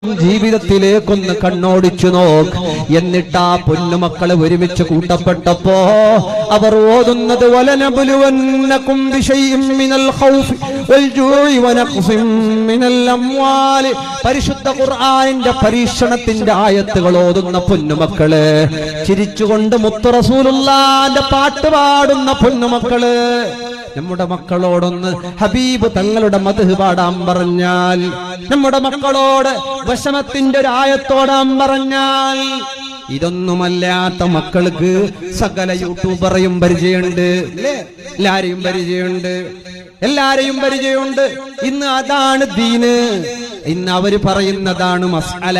ജീവിതത്തിലേക്കൊന്ന് കണ്ണോടിച്ചു നോക്ക്. എന്നിട്ട് ആ പൊന്നുമക്കളെ ഒരുമിച്ച് കൂട്ടപ്പെട്ടപ്പോ അവർ ഓതുന്നത് വലനബ്ലുവന്നകും ബിശൈഇൻ മിനൽ ഖൗഫി വൽജൂഇ വനഖ്സിൻ മിനൽ അംവാലി. പരിശുദ്ധ ഖുർആനിന്റെ പരീക്ഷണത്തിന്റെ ആയത്തുകൾ ഓതുന്ന പൊന്നുമക്കള്, ചിരിച്ചുകൊണ്ട് മുത്ത് റസൂലുള്ളാഹിന്റെ പാട്ട് പാടുന്ന പൊന്നുമക്കള്, നമ്മുടെ മക്കളോടൊന്ന് ഹബീബ് തങ്ങളുടെ മദ്ഹ് പാടാൻ പറഞ്ഞാൽ, നമ്മുടെ മക്കളോട് വിഷമത്തിന്റെ ഒരു ആയത്തോടാൻ പറഞ്ഞാൽ, ഇതൊന്നുമല്ലാത്ത മക്കൾക്ക് സകല യൂട്യൂബറെയും പരിചയമുണ്ട്, എല്ലാരെയും പരിചയമുണ്ട്. ഇന്ന് അതാണ് ദീന്, ഇന്ന് അവര് പറയുന്നതാണ് മസ്അല.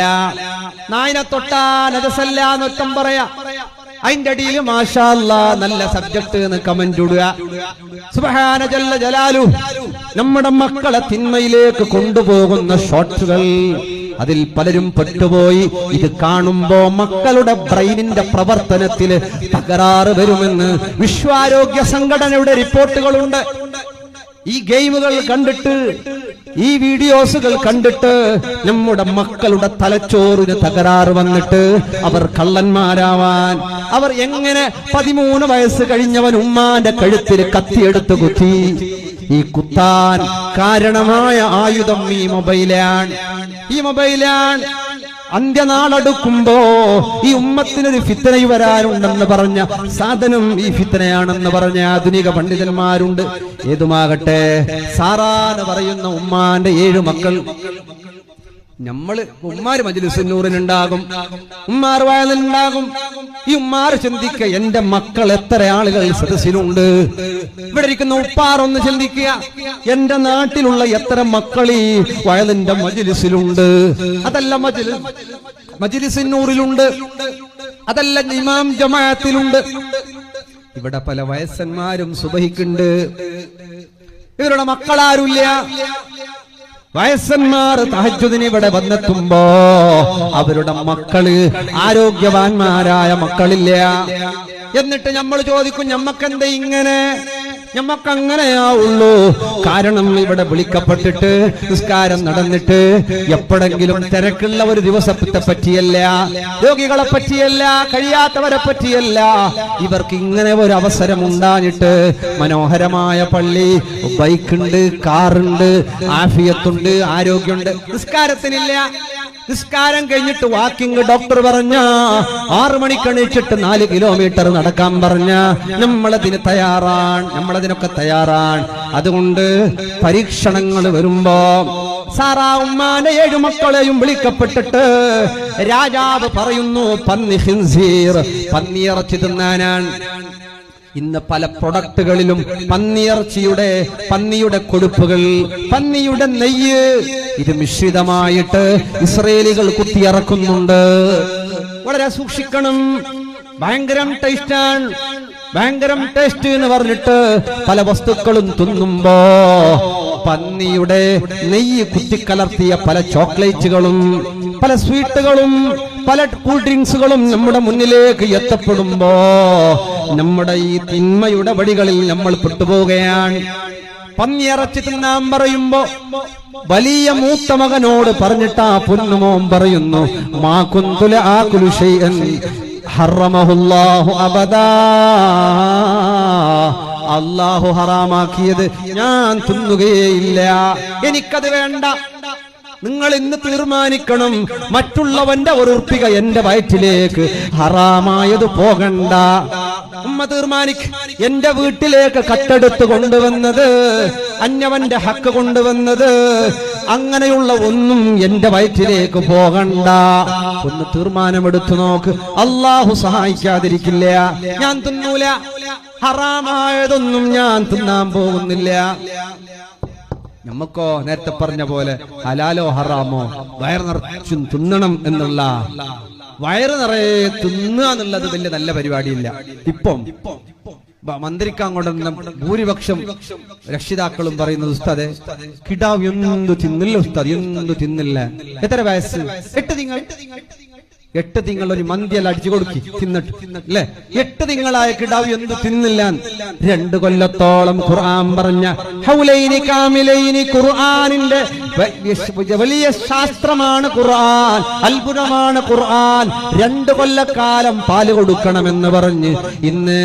നായനെ തൊട്ടാൽ നജസല്ലാന്നൊറ്റം പറയാ, അതിന്റെ അടിയിൽ മാഷാ അല്ലാഹ് നല്ല സബ്ജക്ട് എന്ന് കമന്റ് ഇടുക. സുബ്ഹാന ജല്ല ജലാലു. നമ്മുടെ മക്കളെ തിന്മയിലേക്ക് കൊണ്ടുപോകുന്ന ഷോട്ടുകൾ, അതിൽ പലരും പെട്ടുപോയി. ഇത് കാണുമ്പോ മക്കളുടെ ബ്രെയിനിന്റെ പ്രവർത്തനത്തിൽ തകരാറ് വരുമെന്ന് വിശ്വാരോഗ്യ സംഘടനയുടെ റിപ്പോർട്ടുകളുണ്ട്. ഈ ഗെയിമുകൾ കണ്ടിട്ട്, ഈ വീഡിയോസുകൾ കണ്ടിട്ട് നമ്മുടെ മക്കളുടെ തലച്ചോറിന് തകരാറ് വന്നിട്ട് അവർ കള്ളന്മാരാവാൻ, അവർ എങ്ങനെ 13 വയസ്സ് കഴിഞ്ഞവൻ ഉമ്മാന്റെ കഴുത്തിൽ കത്തിയെടുത്ത് കുത്തി. ഈ കുത്താൻ കാരണമായ ആയുധം ഈ മൊബൈലാണ്. അന്ത്യനാളെടുക്കുമ്പോ ഈ ഉമ്മത്തിനൊരു ഫിത്ന വരാനുണ്ടെന്ന് പറഞ്ഞ സാധനം ഈ ഫിത്നയാണെന്ന് പറഞ്ഞ ആധുനിക പണ്ഡിതന്മാരുണ്ട്. ഏതുമാകട്ടെ, സാറാന്ന് പറയുന്ന ഉമ്മാന്റെ 7 മക്കൾ, നമ്മള് ഉമ്മാര് മജ്‌ലിസുന്നൂറിനുണ്ടാകും, ഉമ്മാർ വയലിനുണ്ടാകും. ഈ ഉമ്മാർ ചിന്തിക്കുക, എന്റെ മക്കൾ എത്ര ആളുകൾ സദസ്സിലുണ്ട്. ഇവിടെ ഇരിക്കുന്ന ഉപ്പാർ ഒന്ന് ചിന്തിക്കുക, എന്റെ നാട്ടിലുള്ള എത്ര മക്കൾ ഈ വയലിന്റെ മജ്‌ലിസിലുണ്ട്. അതല്ല മജ്‌ലിസുന്നൂറിലുണ്ട്, അതല്ല ഇമാം ജമാഅത്തിലുണ്ട്. ഇവിടെ പല വയസ്സന്മാരും സുബഹിക്കുണ്ട്, ഇവരുടെ മക്കളാരുമില്ല. വയസ്സന്മാർ തഹജ്ജുദിന് ഇവിടെ വന്നെത്തുമ്പോ അവരുടെ മക്കള് ആരോഗ്യവാന്മാരായ മക്കളില്ല. എന്നിട്ട് നമ്മൾ ചോദിക്കും, ഞമ്മക്കെന്താ ഇങ്ങനെ? ഞമ്മക്കങ്ങനെയാവുള്ളൂ. കാരണം ഇവിടെ വിളിക്കപ്പെട്ടിട്ട് നിസ്കാരം നടന്നിട്ട് എപ്പോഴെങ്കിലും തിരക്കുള്ള ഒരു ദിവസത്തെ പറ്റിയല്ല, രോഗികളെ പറ്റിയല്ല, കഴിയാത്തവരെ പറ്റിയല്ല. ഇവർക്ക് ഇങ്ങനെ ഒരു അവസരം ഉണ്ടായിട്ട് മനോഹരമായ പള്ളി, ബൈക്കുണ്ട്, കാറുണ്ട്, ആഫിയത്തുണ്ട്, ആരോഗ്യമുണ്ട്. നിസ്കാരത്തിനില്ല. നിസ്കാരം കഴിഞ്ഞിട്ട് വാക്കിംഗ് ഡോക്ടർ പറഞ്ഞ 6 മണിക്ക് എണീച്ചിട്ട് 4 കിലോമീറ്റർ നടക്കാൻ പറഞ്ഞ നമ്മളതിനൊക്കെ തയ്യാറാണ്. അതുകൊണ്ട് പരീക്ഷണങ്ങൾ വരുമ്പോ സാറാ ഉമ്മാന്റെ 7 മക്കളെയും വിളിക്കപ്പെട്ടിട്ട് രാജാവ് പറയുന്നു, പന്നി ഖിൻസീർ, പന്നിയിറച്ചി തിന്നാനാണ്. ഇന്ന് പല പ്രൊഡക്റ്റുകളിലും പന്നിയുടെ കൊഴുപ്പുകൾ, പന്നിയുടെ നെയ്യ്, ഇത് മിശ്രിതമായിട്ട് ഇസ്രയേലികൾ കുത്തിയിറക്കുന്നുണ്ട്. വളരെ സൂക്ഷിക്കണം. ഭയങ്കരം ടേസ്റ്റ് എന്ന് പറഞ്ഞിട്ട് പല വസ്തുക്കളും തിന്നുമ്പോ പന്നിയുടെ നെയ്യ് കുത്തിക്കലർത്തിയ പല ചോക്ലേറ്റുകളും, പല സ്വീറ്റുകളും, പല കൂൾ ഡ്രിങ്ക്സുകളും നമ്മുടെ മുന്നിലേക്ക് എത്തപ്പെടുമ്പോ നമ്മുടെ ഈ തിന്മയുടെ വഴികളിൽ നമ്മൾ പെട്ടുപോവുകയാണ്. പന്നിയിറച്ചി തിന്നാൻ പറയുമ്പോ വലിയ മൂത്ത മകനോട് പറഞ്ഞിട്ട് ആ പൊന്നുമോൻ പറയുന്നു, മാ കുന്തുല ആകുലു ശൈഅൻ ഹറമഹുല്ലാഹു അബദാ, അല്ലാഹു ഹറാമാക്കിയത് ഞാൻ തിന്നുകയേയില്ല, എനിക്കത് വേണ്ട. നിങ്ങൾ ഇന്ന് തീർമാനിക്കണം, മറ്റുള്ളവന്റെ ഒരു ഉറുപ്പിക എന്റെ വയറ്റിലേക്ക് ഹറാമായത് പോകണ്ട. ഉമ്മ തീർമാനിക്ക, എന്റെ വീട്ടിലേക്ക് കട്ടെടുത്ത് കൊണ്ടുവന്നത്, അന്യവന്റെ ഹക്ക് കൊണ്ടുവന്നത്, അങ്ങനെയുള്ള ഒന്നും എന്റെ വയറ്റിലേക്ക് പോകണ്ട. ഒന്ന് തീർമാനമെടുത്തു നോക്ക്. അള്ളാഹു സഹായിക്കാതിരിക്കില്ല. ഞാൻ തിന്നൂല, ഹറാമായതൊന്നും ഞാൻ തിന്നാൻ പോകുന്നില്ല. നമുക്കോ നേരത്തെ പറഞ്ഞ പോലെ ഹലാലോ ഹറാമോ വയറ് നിറച്ചും തിന്നണം എന്നുള്ള, വയറ് നിറയെ തിന്നുക എന്നുള്ളത് വലിയ നല്ല പരിപാടിയില്ല. ഇപ്പം മന്ത്രിക്കാൻ കൊണ്ടുവന്ന ഭൂരിപക്ഷം രക്ഷിതാക്കളും പറയുന്നത്, ഉസ്താദെ കിടാവ് എന്തു തിന്നില്ല, ഉസ്താദ് എന്തു തിന്നില്ല. എത്ര വയസ്സ്? 8. നിങ്ങൾ 8 തിങ്കൾ ഒരു മന്തിയെല്ലാം അടിച്ചു കൊടുക്കി തിന്നിട്ട് അല്ലെ 8 തിങ്കളായ കിടാവ് എന്ത് തിന്നില്ല 2 കൊല്ലത്തോളം ഖുർആൻ പറഞ്ഞ ഹൗലൈനി കാമിലൈനി ഖുർആനിന്റെ വലിയ ശാസ്ത്രമാണ് ഖുർആൻ, അത്ഭുതമാണ് ഖുർആൻ. 2 കൊല്ലക്കാലം പാല് കൊടുക്കണമെന്ന് പറഞ്ഞ് ഇന്ന്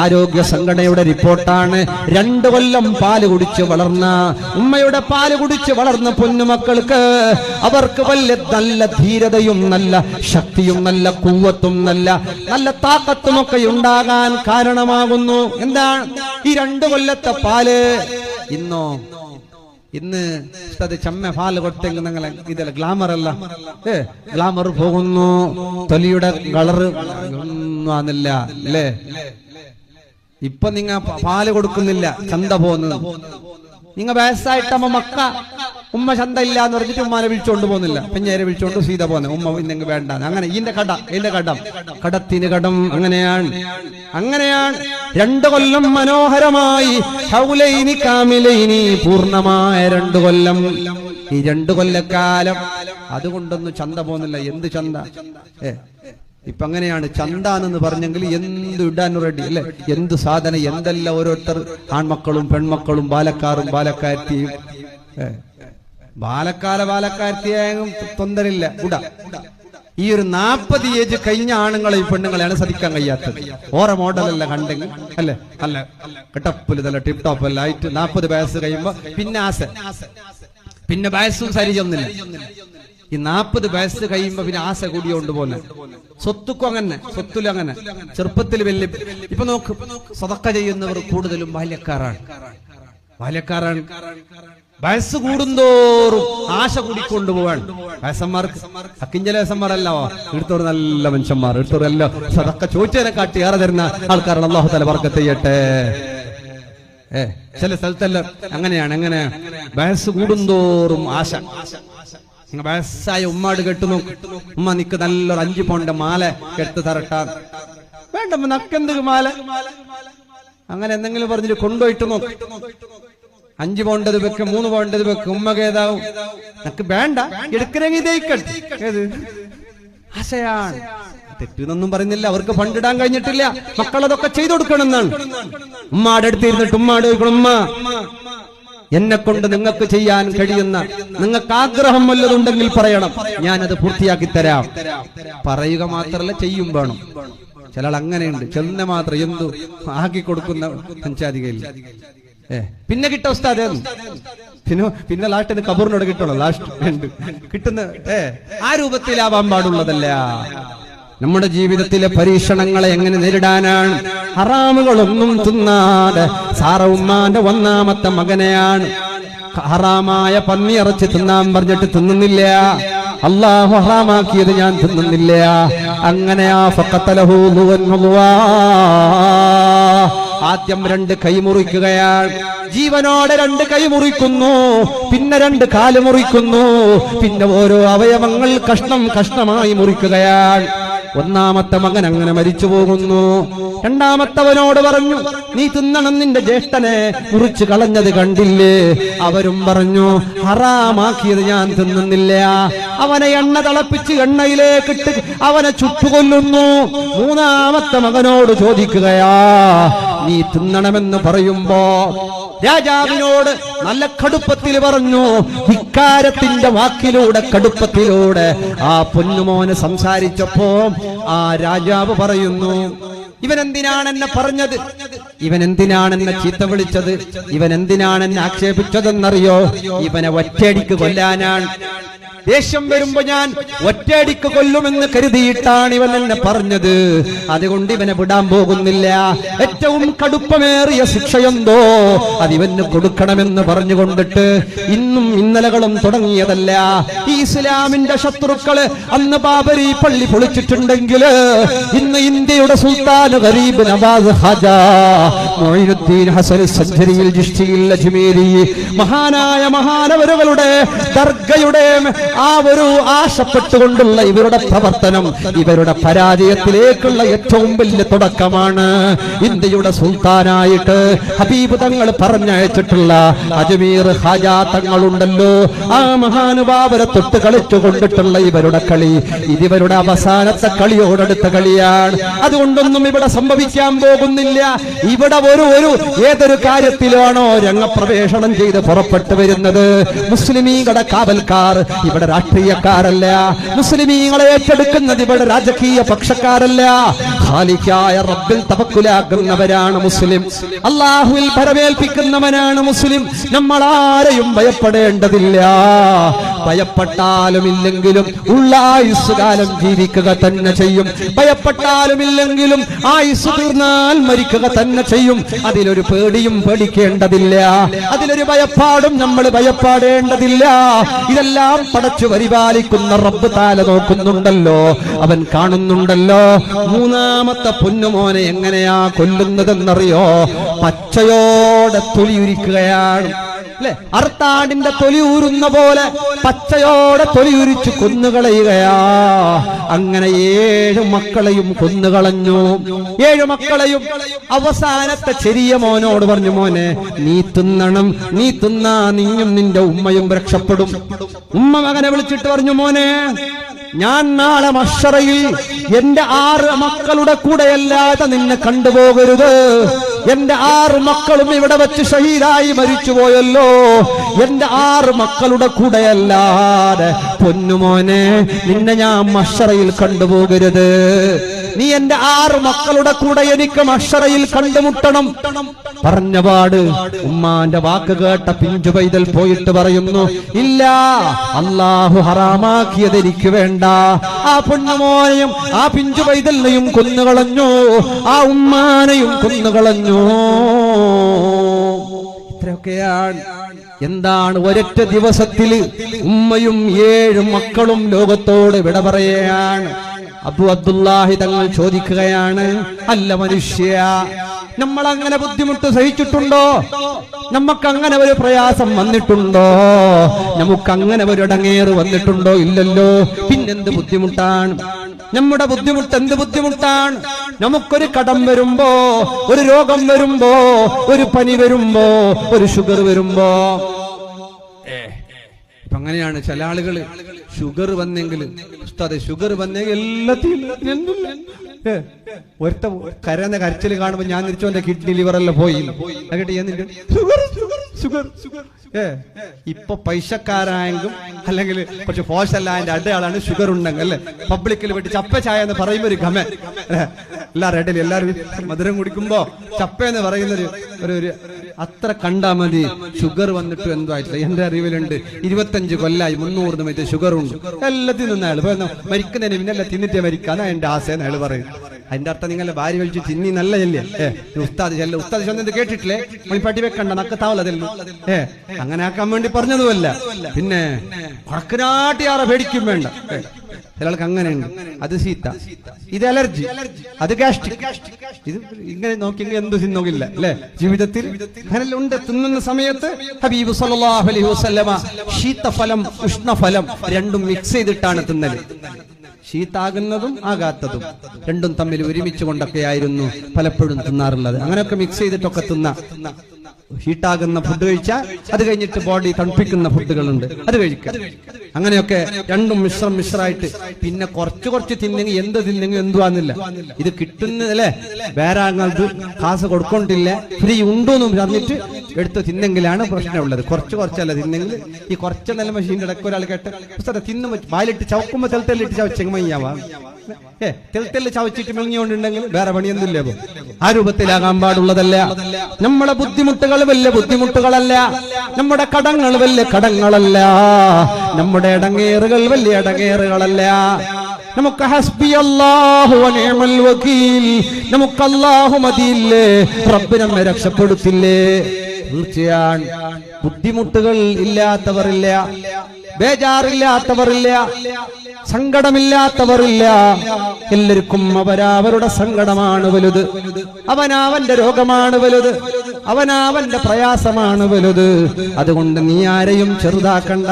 ആരോഗ്യ സംഘടനയുടെ റിപ്പോർട്ടാണ് 2 കൊല്ലം പാല് കുടിച്ച് വളർന്ന ഉമ്മയുടെ പാല് കുടിച്ച് വളർന്ന പൊന്നുമക്കൾക്ക് അവർക്ക് നല്ല ധീരതയും നല്ല ശക്തിയും നല്ല കൂവത്തും നല്ല താക്കത്തുമൊക്കെ ഉണ്ടാകാൻ കാരണമാകുന്നു. എന്താണ് ഈ 2 കൊല്ലത്തെ പാല്? ഇന്ന് ചമ്മ പാല് കൊടുത്തെങ്കിൽ നിങ്ങളെ ഇതല്ല ഗ്ലാമർ അല്ല, ഗ്ലാമർ പോകുന്നു, തൊലിയുടെ കളറ് ഒന്നും ആന്നില്ല അല്ലേ. ഇപ്പൊ നിങ്ങ പാല് കൊടുക്കുന്നില്ല, ചന്ത പോകുന്നത്. നിങ്ങ വയസ്സായിട്ടമ്മ മക്ക ഉമ്മ ചന്ത ഇല്ല എന്ന് പറഞ്ഞിട്ട് ഉമ്മാനെ വിളിച്ചോണ്ട് പോകുന്നില്ല, പെഞ്ഞേരെ വിളിച്ചോണ്ട് സീത പോകുന്നത്. ഉമ്മ ഇന്നെങ്കിൽ വേണ്ട, അങ്ങനെ ഇതിന്റെ കടത്തിന് കടം. അങ്ങനെയാണ് 2 കൊല്ലം മനോഹരമായി ഹൗലൈനി കാമിലൈനി പൂർണ്ണമായ 2 കൊല്ലം. ഈ 2 കൊല്ലക്കാലം അതുകൊണ്ടൊന്നും ചന്ത പോകുന്നില്ല. എന്ത് ചന്ത? ഇപ്പൊ അങ്ങനെയാണ്. ചന്താന്ന് പറഞ്ഞെങ്കിൽ എന്ത് ഇടാൻ റെഡി അല്ലെ, എന്ത് സാധനം, എന്തെല്ലാം ഓരോരുത്തർ ആൺമക്കളും പെൺമക്കളും ബാലക്കാരും ബാലക്കാരത്തിയും. ബാലക്കാരത്തിയായും തൊന്തരില്ല കൂടാ. ഈ ഒരു 40 ഏജ് കഴിഞ്ഞ ആണുങ്ങളെയും പെണ്ണുങ്ങളെയാണ് സതിക്കാൻ കഴിയാത്തത്. ഓരോ മോഡലല്ല കണ്ടെങ്കിൽ അല്ലെ, അല്ല കെട്ടപ്പില് നല്ല ടിപ് ടോപ്പ് എല്ലാം ആയിട്ട് 40 വയസ്സ് കഴിയുമ്പോ പിന്നെ വയസ്സും സരിചൊന്നില്ല. ഈ 40 വയസ്സ് കഴിയുമ്പോ പിന്നെ ആശ കൂടിയോണ്ട് പോലെ. സ്വത്തുക്കും അങ്ങനെ, സ്വത്തിലും അങ്ങനെ. ചെറുപ്പത്തിൽ വലിയ ഇപ്പൊ നോക്ക്, സദക്ക ചെയ്യുന്നവർ കൂടുതലും ബാല്യക്കാരാണ്. വയസ്സ് കൂടുന്തോറും ആശ കൂടിക്കൊണ്ടുപോവാൻ. വയസ്സന്മാർക്ക് അക്കിഞ്ചല വയസ്സന്മാരല്ലോ, എടുത്തോറ് നല്ല മനുഷ്യന്മാർ, എടുത്തോറെല്ലാം സദക്ക ചോദിച്ചതിനെ കാട്ടി ഏറെ തരുന്ന ആൾക്കാരാണ്. അല്ലാഹു തആല ബർക്കത്ത് ചെയ്യട്ടെ. ചില സ്ഥലത്തെല്ലാം അങ്ങനെയാണ്. വയസ്സ് കൂടുന്തോറും ആശ. നിങ്ങൾ വയസ്സായ ഉമ്മാട് കെട്ടു നോക്ക്, ഉമ്മ നിക്ക് നല്ലൊരു 5 പൗണ്ട് മാല കെട്ട് തരട്ടാ. വേണ്ട നക്കെന്ത് മാല, അങ്ങനെ എന്തെങ്കിലും പറഞ്ഞിട്ട് കൊണ്ടുപോയിട്ട് നോക്ക്. 5 പൗണ്ടത് വെക്ക്, 3 പൗണ്ടത് വെക്ക്, ഉമ്മകേതാവും നക്ക് വേണ്ട, എടുക്കണമെങ്കിൽ ഇതേക്കട്ടെ. ഏത് ആശയാണ്. തെറ്റെന്നൊന്നും പറയുന്നില്ല, അവർക്ക് ഫണ്ടിടാൻ കഴിഞ്ഞിട്ടില്ല. മക്കളതൊക്കെ ചെയ്തു കൊടുക്കണം എന്നാണ്. ഉമ്മാടെ അടുത്തിരുന്നിട്ട് ഉമ്മാട് ചോദിക്കണം, ഉമ്മ എന്നെ കൊണ്ട് നിങ്ങൾക്ക് ചെയ്യാൻ കഴിയുന്ന, നിങ്ങൾക്ക് ആഗ്രഹം വല്ലതുണ്ടെങ്കിൽ പറയണം, ഞാനത് പൂർത്തിയാക്കി തരാം. പറയുക മാത്രമല്ല, ചെയ്യും വേണം. ചില അങ്ങനെയുണ്ട്, ചെന്ന മാത്രം എന്തു ആക്കി കൊടുക്കുന്ന പഞ്ചാധികയിൽ. പിന്നെ കിട്ട ഉസ്താദ് പിന്നെ ലാസ്റ്റിന് കബൂറിനോട് കിട്ടണം. ലാസ്റ്റ് കിട്ടുന്ന ആ രൂപത്തിലാവാൻ പാടുള്ളതല്ല. നമ്മുടെ ജീവിതത്തിലെ പരീക്ഷണങ്ങളെ എങ്ങനെ നേരിടാനാണ്? ഹറാമുകളൊന്നും തിന്നാതെ. സാറ ഉമ്മാന്റെ 1ാമത്തെ മകനെയാണ് ഹറാമായ പന്നിയിറച്ചി തിന്നാൻ പറഞ്ഞിട്ട് തിന്നുന്നില്ല. അള്ളാഹു ഹറാമാക്കിയത് ഞാൻ തിന്നുന്നില്ല. അങ്ങനെയാ ഫഖതലഹു ളുവൻഹുവാ. ആദ്യം 2 കൈ മുറിക്കുകയാണ്. ജീവനോടെ 2 കൈ മുറിക്കുന്നു, പിന്നെ 2 കാല് മുറിക്കുന്നു, പിന്നെ ഓരോ അവയവങ്ങൾ കഷ്ണമായി മുറിക്കുകയാണ്. 1ാമത്തെ മകൻ അങ്ങനെ മരിച്ചു പോകുന്നു. 2ാമത്തവനോട് പറഞ്ഞു, നീ തിന്നണം, നിന്റെ ജ്യേഷ്ഠനെ മുറിച്ചു കളഞ്ഞത് കണ്ടില്ലേ? അവരും പറഞ്ഞു, ഹറാമാക്കിയത് ഞാൻ തിന്നുന്നില്ല. അവനെ എണ്ണ തിളപ്പിച്ച് എണ്ണയിലേക്കിട്ട് അവനെ ചുട്ടുകൊല്ലുന്നു. 3ാമത്തെ മകനോട് ചോദിക്കുകയാ, നീ തിന്നണമെന്ന് പറയുമ്പോ രാജാവിനോട് നല്ല കടുപ്പത്തിൽ പറഞ്ഞു. ധിക്കാരത്തിന്റെ വാക്കിലൂടെ, കടുപ്പത്തിലൂടെ ആ പൊന്നുമോന് സംസാരിച്ചപ്പോ ആ രാജാവ് പറയുന്നു, ഇവൻ എന്തിനാണ് എന്നെ പറഞ്ഞത്? ഇവൻ എന്തിനാണ് എന്നെ ചീത്ത വിളിച്ചത്? ഇവൻ എന്തിനാണ് എന്നെ ആക്ഷേപിച്ചതെന്നറിയോ? ഇവനെ ഒറ്റയടിക്ക് കൊല്ലാനാണ്. ദേഷ്യം വരുമ്പോ ഞാൻ ഒറ്റയടിക്ക് കൊല്ലുമെന്ന് കരുതിയിട്ടാണ് ഇവൻ എന്നെ പറഞ്ഞത്. അതുകൊണ്ട് ഇവനെ വിടാൻ പോകുന്നില്ല. ഏറ്റവും കടുപ്പമേറിയ ശിക്ഷയെന്തോ അതിവന് കൊടുക്കണമെന്ന് പറഞ്ഞുകൊണ്ടിട്ട് ഇന്നും ഇന്നലകളും തുടങ്ങിയതല്ല. ഈ ഇസ്ലാമിന്റെ ശത്രുക്കള് അന്ന് ബാബരി പള്ളി പൊളിച്ചിട്ടുണ്ടെങ്കിൽ ഇന്ന് ഇന്ത്യയുടെ സുൽത്താൻ ഗരീബ് നവാസ് ഖാജ മുഈനുദ്ദീൻ ഹസൻ സഞ്ജരിയിൽ ജിഷ്ടിയിൽ അജ്മീരി മഹാനായ മഹാനവരുകളുടെ ദർഗയുടെ ആ ഒരു ആശപ്പെട്ടുകൊണ്ടുള്ള ഇവരുടെ പ്രവർത്തനം ഇവരുടെ പരാജയത്തിലേക്കുള്ള ഏറ്റവും വലിയ തുടക്കമാണ്. ഇന്ത്യയുടെ സുൽത്താനായിട്ട് ഹബീബ് തങ്ങൾ പറഞ്ഞയച്ചിട്ടുള്ള അജ്മീർ ഖാജാ തങ്ങളുണ്ടല്ലോ, ആ മഹാനുഭാവരെ തൊട്ട് കളിച്ചു കൊണ്ടിട്ടുള്ള ഇവരുടെ കളി ഇതിവരുടെ അവസാനത്തെ കളിയോടടുത്ത കളിയാണ്. അതുകൊണ്ടൊന്നും ഇവിടെ സംഭവിക്കാൻ പോകുന്നില്ല. ഇവിടെ ഏതൊരു കാര്യത്തിലാണോ രംഗപ്രവേശനം ചെയ്ത് പുറപ്പെട്ടു വരുന്നത് മുസ്ലിമീങ്ങളുടെ കാവൽക്കാർ ഇവിടെ രാഷ്ട്രീയക്കാരല്ല, മുസ്ലിമീങ്ങളെ ഏറ്റെടുക്കുന്നത് ഇവിടെ രാജകീയ പക്ഷക്കാരല്ല, ഖാലിഖായ റബ്ബിൽ തവക്കുലാക്കുന്നവരാണ് മുസ്ലിം, അല്ലാഹുവിൽ ഭരമേൽപ്പിക്കുന്നവനാണ് മുസ്ലിം. നമ്മൾ ആരെയും ഭയപ്പെടേണ്ടതില്ല. ഭയപ്പെട്ടാലും ഇല്ലെങ്കിലും ഉള്ള ആയുസ് കാലം ജീവിക്കുക തന്നെ ചെയ്യും. ഭയപ്പെട്ടാലും ഇല്ലെങ്കിലും ആയുസ് തീർന്നാൽ മരിക്കുക തന്നെ ചെയ്യും. അതിലൊരു പേടിയും പേടിക്കേണ്ടതില്ല, അതിലൊരു ഭയപ്പാടും നമ്മൾ ഭയപ്പെടേണ്ടതില്ല. ഇതെല്ലാം പടച്ചു പരിപാലിക്കുന്ന റബ്ബ് താല നോക്കുന്നുണ്ടല്ലോ, അവൻ കാണുന്നുണ്ടല്ലോ. മൂന്നാമത്തെ പൊന്നുമോനെ എങ്ങനെയാ കൊല്ലുന്നതെന്നറിയോ? പച്ചയോടെ തൊലിയുരിക്കുകയാണ് അല്ലെ, അർത്താടിന്റെ തൊലി ഊരുന്ന പോലെ പച്ചയോടെ തൊലിയുരിച്ച് കൊന്നുകളയുകയാ. അങ്ങനെ 7 മക്കളെയും കൊന്നുകളഞ്ഞു. 7 മക്കളെയും അവസാനത്തെ ചെറിയ മോനോട് പറഞ്ഞു, മോനെ നീ തിന്നണം, നീ തിന്നാ നീയും നിന്റെ ഉമ്മയും രക്ഷപ്പെടും. ഉമ്മ മകനെ വിളിച്ചിട്ട് പറഞ്ഞു, മോനെ ഞാൻ നാളെ മഹ്ശറയിൽ എന്റെ 6 മക്കളുടെ കൂടെയല്ലാതെ നിന്നെ കണ്ടുപോകരുത്. എന്റെ 6 മക്കളും ഇവിടെ വെച്ച് ഷഹീദായി മരിച്ചുപോയല്ലോ. എന്റെ 6 മക്കളുടെ കൂടെയല്ലാതെ പൊന്നുമോനെ നിന്നെ ഞാൻ മഹ്ശറയിൽ കണ്ടുപോകരുത്. നീ എന്റെ 6 മക്കളുടെ കൂടെ എനിക്ക് മഹ്ശറയിൽ കണ്ടുമുട്ടണം. പറഞ്ഞപാട് ഉമ്മാന്റെ വാക്ക് കേട്ട പിഞ്ചു പൈതൽ പോയിട്ട് പറയുന്നു, ഇല്ല, അല്ലാഹു ഹറാമാക്കിയത് എനിക്ക് വേണ്ട. ആ പൊന്നുമോനെയും ആ പിഞ്ചു പൈതലിനെയും കൊന്നുകളഞ്ഞു, ആ ഉമ്മാനെയും കൊന്നുകളഞ്ഞു. ഇത്രയൊക്കെയാണ്. എന്താണ് ഒരൊറ്റ ദിവസത്തിൽ ഉമ്മയും 7 മക്കളും ലോകത്തോട് വിട പറയുകയാണ്. അബു അബ്ദുല്ലാഹി തങ്ങൾ ചോദിക്കുകയാണ്, അല്ല മനുഷ്യ, നമ്മൾ അങ്ങനെ ബുദ്ധിമുട്ട് സഹിച്ചിട്ടുണ്ടോ? നമുക്കങ്ങനെ ഒരു പ്രയാസം വന്നിട്ടുണ്ടോ? നമുക്കങ്ങനെ ഒരു ഇടങ്ങേറ് വന്നിട്ടുണ്ടോ? ഇല്ലല്ലോ. പിന്നെന്ത് ബുദ്ധിമുട്ടാണ്? നമ്മുടെ ബുദ്ധിമുട്ട് എന്ത് ബുദ്ധിമുട്ടാണ്? നമുക്കൊരു കടം വരുമ്പോ, ഒരു രോഗം വരുമ്പോ, ഒരു പനി വരുമ്പോ, ഒരു ഷുഗർ വരുമ്പോ, ഇപ്പൊ അങ്ങനെയാണ് ചില ആളുകള് ഷുഗർ വന്നെങ്കിൽ ഉസ്താദെ ഷുഗർ വന്നെങ്കിൽ എല്ലാത്തിനും ഒരുത്ത കരയുന്ന കരച്ചിൽ കാണുമ്പോ ഞാൻ തിരിച്ചോന്റെ കിഡ്നി ലിവറെല്ലാം പോയി ഇപ്പൊ പൈസക്കാരായെങ്കിലും അല്ലെങ്കിൽ കുറച്ച് പോഷല്ല അതിന്റെ അടയാളാണ് ഷുഗർ ഉണ്ടെങ്കിൽ അല്ലെ. പബ്ലിക്കിൽ വിട്ട് ചപ്പ ചായ എന്ന് പറയുമ്പോ ഒരു ഗമ എല്ലാവരും ഇടയിൽ എല്ലാവരും മധുരം കുടിക്കുമ്പോ ചപ്പ എന്ന് പറയുന്നൊരു ഒരു അത്ര കണ്ടാ മതി. ഷുഗർ വന്നിട്ട് എന്തോ ആയിട്ടില്ല. എന്റെ അറിവിലുണ്ട് 25 കൊല്ലായി 300 മറ്റേ ഷുഗർ ഉണ്ട്. എല്ലാത്തിനും നിന്നയാൾ മരിക്കുന്നതിന് പിന്നല്ല തിന്നിട്ടേ മരിക്കാന്നാ എന്റെ ആശയെന്ന് അയാൾ പറയും. അതിന്റെ അർത്ഥം നിങ്ങളെ ഭാര്യ വലിച്ച് തിന്നി നല്ലതല്ലേ? ഉസ്താദ് ചെല്ല ഉസ്താദ് ചെന്നത് കേട്ടിട്ടില്ലേ? മണിപ്പാട്ടി വെക്കണ്ട നക്കത്താവലതല്ലോ. അങ്ങനെ ആക്കാൻ വേണ്ടി പറഞ്ഞതുമല്ല. പിന്നെ വടക്കനാട്ടിയാറെ പേടിക്കും വേണ്ട. ചിലർക്ക് അങ്ങനെയുണ്ട്. അത് സീത്ത, ഇത് അലർജി, അത് ഗാസ്ട്രിക്. ഇത് ഇങ്ങനെ നോക്കിയെങ്കിൽ എന്ത് തിന്നോകില്ല അല്ലെ ജീവിതത്തിൽ. അങ്ങനെ ഉണ്ട്. തിന്നുന്ന സമയത്ത് ഹബീബ് സല്ലല്ലാഹു അലൈഹി വസല്ലമ ശീതഫലം ഉഷ്ണഫലം രണ്ടും മിക്സ് ചെയ്തിട്ടാണ് തിന്നല്. ശീതാകുന്നതും ആകാത്തതും രണ്ടും തമ്മിൽ ഒരുമിച്ച് കൊണ്ടൊക്കെയായിരുന്നു പലപ്പോഴും തിന്നാറുള്ളത്. അങ്ങനെയൊക്കെ മിക്സ് ചെയ്തിട്ടൊക്കെ ഹീട്ടാകുന്ന ഫുഡ് കഴിച്ചാൽ അത് കഴിഞ്ഞിട്ട് ബോഡി തണുപ്പിക്കുന്ന ഫുഡുകളുണ്ട്, അത് കഴിക്കുക. അങ്ങനെയൊക്കെ രണ്ടും മിശ്രമായിട്ട് പിന്നെ കുറച്ച് തിന്നെങ്കിൽ എന്ത് തിന്നെങ്കിൽ എന്തുവാന്നില്ല. ഇത് കിട്ടുന്നതല്ലേ വേറെ ആങ്ങൾക്ക് കാശ് കൊടുക്കൊണ്ടില്ല, ഫ്രീ ഉണ്ടോന്നും പറഞ്ഞിട്ട് എടുത്ത് തിന്നെങ്കിലാണ് പ്രശ്നമുള്ളത്. കുറച്ചല്ല തിന്നെങ്കിൽ ഈ കുറച്ച് നല്ല മെഷീൻ്റെ ഇടയ്ക്ക് ഒരാൾ കേട്ട് തിന്നു വായിലിട്ട് ചവക്കുമ്പോ തെൽത്തെല്ലിട്ട് ചവച്ചെങ്ങയ്യാവാ തെൽത്തെല്ല് ചവച്ചിട്ട് മെങ്ങിയോണ്ടുണ്ടെങ്കിൽ വേറെ പണിയൊന്നുമില്ല. ആ രൂപത്തിലാകാൻ പാടുള്ളതല്ല. നമ്മുടെ ബുദ്ധിമുട്ടുകൾ വലിയ ബുദ്ധിമുട്ടുകളല്ല, നമ്മുടെ കടങ്ങൾ വലിയ കടങ്ങളല്ല, നമ്മുടെ ഇടങ്ങേറുകൾ വലിയ ഇടങ്ങേറുകളല്ല. നമുക്ക് ഹസ്ബി അല്ലാഹു വ നിഅമൽ വകീൽ, നമുക്ക് അല്ലാഹു മതിയില്ലേ, റബ്ബ് നമ്മെ രക്ഷപ്പെടുത്തില്ലേ. തീർച്ചയാണ് ബുദ്ധിമുട്ടുകൾ ഇല്ലാത്തവരില്ല, ബേജാറില്ലാത്തവരില്ല, സങ്കടമില്ലാത്തവരില്ല. എല്ലാവർക്കും അവരവരുടെ സങ്കടമാണ് വലുത്, അവനവന്റെ രോഗമാണ് വലുത്, അവനവന്റെ പ്രയാസമാണ് വലുത്. അതുകൊണ്ട് നീ ആരെയും ചെറുതാക്കണ്ട.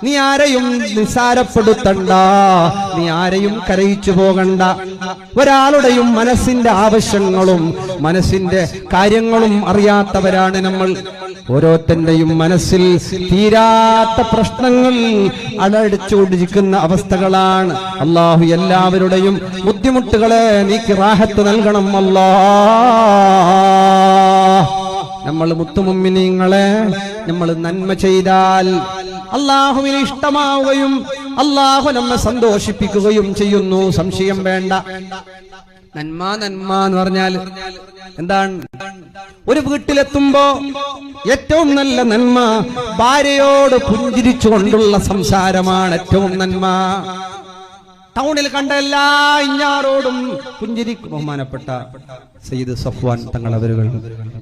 നീ ആരെയും നിസാരപ്പെടുത്തണ്ട, നീ ആരെയും കരയിച്ചു പോകണ്ട. ഒരാളുടെയും മനസ്സിന്റെ ആവശ്യങ്ങളും മനസ്സിന്റെ കാര്യങ്ങളും അറിയാത്തവരാണ് നമ്മൾ. ഓരോരുത്തന്റെയും മനസ്സിൽ തീരാത്ത പ്രശ്നങ്ങൾ അലടിച്ചുകൊണ്ടിരിക്കുന്ന അവസ്ഥകളാണ്. അല്ലാഹു എല്ലാവരുടെയും ബുദ്ധിമുട്ടുകളെ നീക്കി റാഹത്ത് നൽകണം അല്ലാഹ്. നമ്മൾ മുത്തുമുമ്മിനീങ്ങളെ നമ്മൾ നന്മ ചെയ്താൽ അല്ലാഹുവിന് ഇഷ്ടമാവുകയും അല്ലാഹു നമ്മെ സന്തോഷിപ്പിക്കുകയും ചെയ്യുന്നു. സംശയം വേണ്ട. നന്മ നന്മ എന്ന് പറഞ്ഞാൽ എന്താണ്? ഒരു വീട്ടിലെത്തുമ്പോ ഏറ്റവും നല്ല നന്മ ഭാര്യയോട് പുഞ്ചിരിച്ചുകൊണ്ടുള്ള സംസാരമാണ് ഏറ്റവും നന്മ. ടൗണിൽ കണ്ട എല്ലാ ഇഞ്ഞാറോടും പുഞ്ചിരിക്കും. ബഹുമാനപ്പെട്ട സയ്യിദ് സഫ്വാൻ തങ്ങളവരുകൾ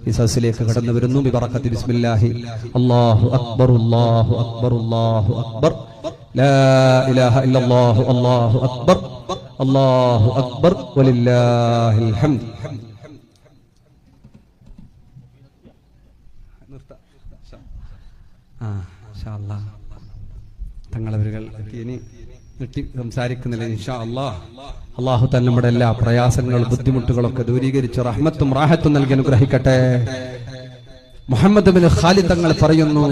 ഈ സദസ്സിലേക്ക് കടന്നു വരുന്നു. ബിബറകത്തി ബിസ്മില്ലാഹി. അല്ലാഹു അക്ബർ അല്ലാഹു അക്ബർ അല്ലാഹു അക്ബർ ലാ ഇലാഹ ഇല്ലല്ലാഹു അല്ലാഹു അക്ബർ അല്ലാഹു അക്ബർ വലില്ലാഹിൽ ഹംദ്. തങ്ങളവരുകൾ ഇനി നീട്ടി സംസാരിക്കുന്നില്ല. ഇൻഷാ അല്ലാഹ് അല്ലാഹു തന്നെ നമ്മുടെ എല്ലാ പ്രയാസങ്ങളും ബുദ്ധിമുട്ടുകളൊക്കെ ദൂരീകരിച്ച് റഹ്മത്തും റാഹത്തും നൽകി അനുഗ്രഹിക്കട്ടെ. മുഹമ്മദ് ബിൻ ഖാലിദ് തങ്ങൾ പറയുന്നു,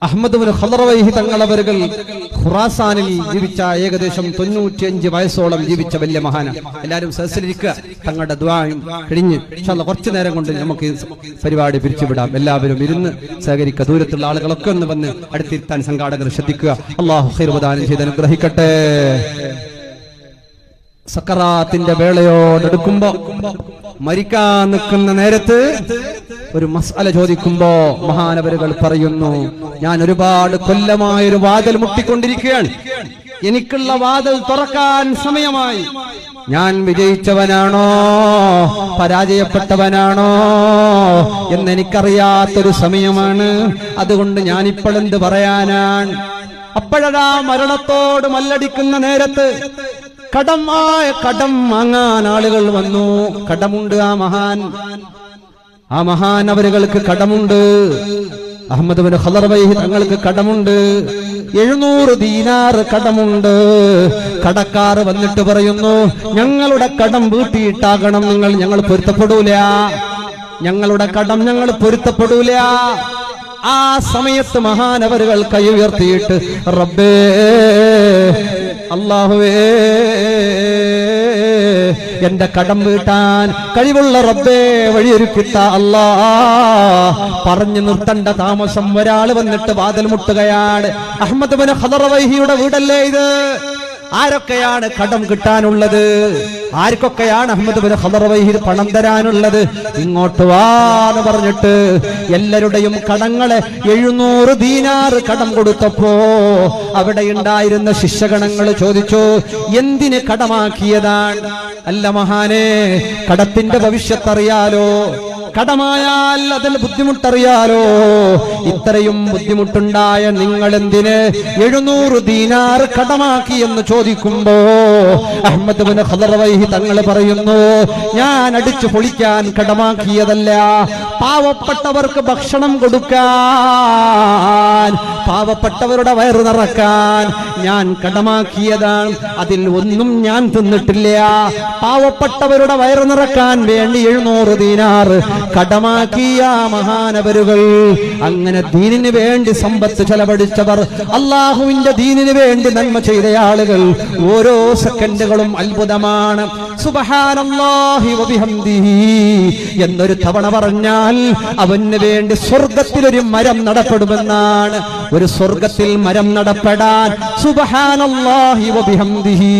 അഹ്മദ് ബിൻ ഖദറവൈഹി തങ്ങളവരുകൾ ഖുറാസാനിൽ ജീവിച്ച ഏകദേശം 95 വയസ്സോളം ജീവിച്ച വലിയ മഹാന. എല്ലാവരും സദസ്സിലിരിക്കുക. തങ്ങളുടെ ദുആയും കഴിഞ്ഞ് ഇൻഷാ അല്ലാഹ് കുറച്ചു നേരം കൊണ്ട് നമുക്ക് പരിപാടി പിരിച്ചുവിടാം. എല്ലാവരും ഇരുന്ന് സഹകരിക്കുക. ദൂരത്തുള്ള ആളുകളൊക്കെ ഒന്ന് വന്ന് അടുത്തിരുത്താൻ സംഘാടകർ ശ്രദ്ധിക്കുക. അല്ലാഹു ഖൈർ പ്രദാനം ചെയ്ത് അനുഗ്രഹിക്കട്ടെ. സക്കറാത്തിന്റെ വേളയോടെടുക്കുമ്പോ മരിക്കാൻ നിൽക്കുന്ന നേരത്ത് ഒരു മസ്അല ചോദിക്കുമ്പോ മഹാനവരുകൾ പറയുന്നു, ഞാൻ ഒരുപാട് കൊല്ലമായൊരു വാതിൽ മുട്ടിക്കൊണ്ടിരിക്കുകയാണ്. എനിക്കുള്ള വാതിൽ തുറക്കാൻ സമയമായി. ഞാൻ വിജയിച്ചവനാണോ പരാജയപ്പെട്ടവനാണോ എന്നെനിക്കറിയാത്തൊരു സമയമാണ്. അതുകൊണ്ട് ഞാനിപ്പോൾ എന്ത് പറയാനാണ്? അപ്പോഴതാ മരണത്തോട് മല്ലടിക്കുന്ന നേരത്ത് കടം വാങ്ങാൻ ആളുകൾ വന്നു. കടമുണ്ട് ആ മഹാൻ അവരുകൾക്ക് കടമുണ്ട്. അഹ്മദ് ബിൻ ഖദറവൈഹി തങ്ങൾക്ക് കടമുണ്ട്. 700 ദീനാർ കടമുണ്ട്. കടക്കാർ വന്നിട്ട് പറയുന്നു, ഞങ്ങളുടെ കടം വീട്ടിയിട്ടാകണം ഞങ്ങൾ പൊരുത്തപ്പെടൂല. ഞങ്ങളുടെ കടം ഞങ്ങൾ പൊരുത്തപ്പെടൂല. ആ സമയത്ത് മഹാനവരുകൾ കൈ ഉയർത്തിയിട്ട് റബ്ബേ അല്ലാഹുവേ എന്റെ കടം വീട്ടാൻ കഴിവുള്ള റബ്ബേ വഴിയൊരുക്കിട്ട അല്ലാ. പറഞ്ഞു നിർത്തണ്ട താമസം. ഒരാൾ വന്നിട്ട് വാതിൽ മുട്ടുകയാണ്. അഹ്മദ് ബിൻ ഖദറവൈഹിയുടെ വീടല്ലേ ഇത്? ആരൊക്കെയാണ് കടം കിട്ടാനുള്ളത്? ആർക്കൊക്കെയാണ് അഹ്മദ് ബിൻ ഖദറവൈഹി പണം തരാനുള്ളത്? ഇങ്ങോട്ട് വാന്ന് പറഞ്ഞിട്ട് എല്ലാവരുടെയും കടങ്ങളെ 700 ദീനാർ കടം കൊടുത്തപ്പോ അവിടെ ഉണ്ടായിരുന്ന ശിഷ്യഗണങ്ങൾ ചോദിച്ചു, എന്തിന് കടമാക്കിയതാണ്? അല്ല മഹാനെ, കടത്തിന്റെ ഭവിഷ്യത്ത് അറിയാലോ. കടമായാൽ അതിൽ ബുദ്ധിമുട്ടറിയാലോ. ഇത്രയും ബുദ്ധിമുട്ടുണ്ടായ നിങ്ങൾ എന്തിന് 700 ദീനാർ കടമാക്കി എന്ന് ചോദിക്കുമ്പോ അഹ്മദ് ബിൻ ഖദറവൈഹി തങ്ങൾ പറയുന്നു, ഞാൻ അടിച്ചു പൊളിക്കാൻ കടമാക്കിയതല്ല, പാവപ്പെട്ടവർക്ക് ഭക്ഷണം കൊടുക്കാൻ, പാവപ്പെട്ടവരുടെ വയറ് നിറക്കാൻ ഞാൻ കടമാക്കിയതാണ്. അതിൽ ഒന്നും ഞാൻ തിന്നിട്ടില്ല. പാവപ്പെട്ടവരുടെ വയറ് നിറക്കാൻ വേണ്ടി 700 ദീനാർ കടമാക്കിയ മഹാനവരുകൾ. അങ്ങനെ ദീനിന് വേണ്ടി സമ്പത്ത് ചെലവഴിച്ചവർ, അല്ലാഹുവിന്റെ ദീനിന് വേണ്ടി നന്മ ചെയ്ത ആളുകൾ ഓരോ സെക്കൻഡുകളും അത്ഭുതമാണ്. സുബ്ഹാനല്ലാഹി വബിഹംദിഹി എന്നൊരു തവണ പറഞ്ഞാൽ അവന് വേണ്ടി സ്വർഗത്തിലൊരു മരം നടപ്പെടുമെന്നാണ്. ഒരു സ്വർഗത്തിൽ മരം നടപ്പെടാൻ സുബ്ഹാനല്ലാഹി വബിഹംദിഹി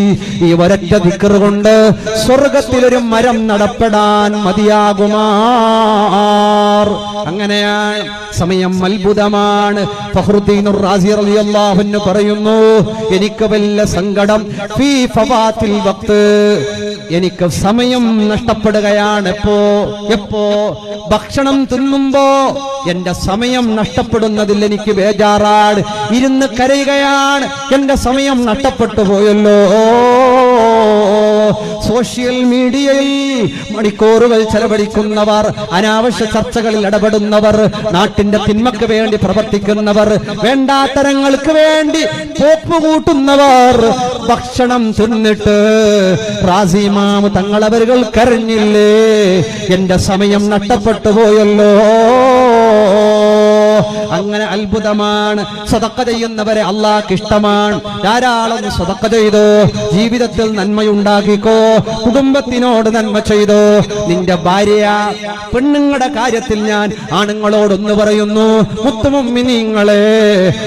ഈ ഒരൊറ്റ ദിക്ർ കൊണ്ട് സ്വർഗത്തിലൊരു മരം നടപ്പെടാൻ മതിയാകുമാ. അങ്ങനെയാണ്. സമയം അത്ഭുതമാണ്. ഫഖ്റുദ്ദീനുർ റാസി റളിയല്ലാഹു അൻഹു പറയുന്നു, എനിക്ക് വല്ല സങ്കടം ഫീ ഫവാത്തിൽ വഖ്ത്, എനിക്ക് സമയം നഷ്ടപ്പെടുകയാണ്. എപ്പോ ഭക്ഷണം തിന്നുമ്പോ എന്റെ സമയം നഷ്ടപ്പെടുന്നതിൽ എനിക്ക് ബേജാറാണ്. ഇരുന്ന് കരയുകയാണ്, എന്റെ സമയം നഷ്ടപ്പെട്ടു പോയല്ലോ. സോഷ്യൽ മീഡിയയിൽ മണിക്കൂറുകൾ ചെലവഴിക്കുന്നവർ, അനാവശ്യ ചർച്ചകളിൽ ഇടപെടുന്നവർ, നാട്ടിന്റെ തിന്മക്ക് വേണ്ടി പ്രവർത്തിക്കുന്നവർ, വേണ്ടാത്തരങ്ങൾക്ക് വേണ്ടി പോപ്പ് കൂട്ടുന്നവർ, ഭക്ഷണം തിന്നിട്ട് റാസിമാമ് തങ്ങളവരുകൾ കരഞ്ഞില്ലേ, എന്റെ സമയം നഷ്ടപ്പെട്ടു പോയല്ലോ. അങ്ങനെ അത്ഭുതമാണ്. സദഖ ചെയ്യുന്നവരെ അല്ലാഹുവിന് ഇഷ്ടമാണ്. ധാരാളം സദഖ ചെയ്തോ, ജീവിതത്തിൽ നന്മയുണ്ടാക്കിക്കോ, കുടുംബത്തിനോട് നന്മ ചെയ്തോ. നിന്റെ ഭാര്യ പെണ്ണുങ്ങളുടെ കാര്യത്തിൽ ഞാൻ ആണുങ്ങളോടൊന്ന് പറയുന്നു, മുത്തുമുഅ്മിനീങ്ങളെ,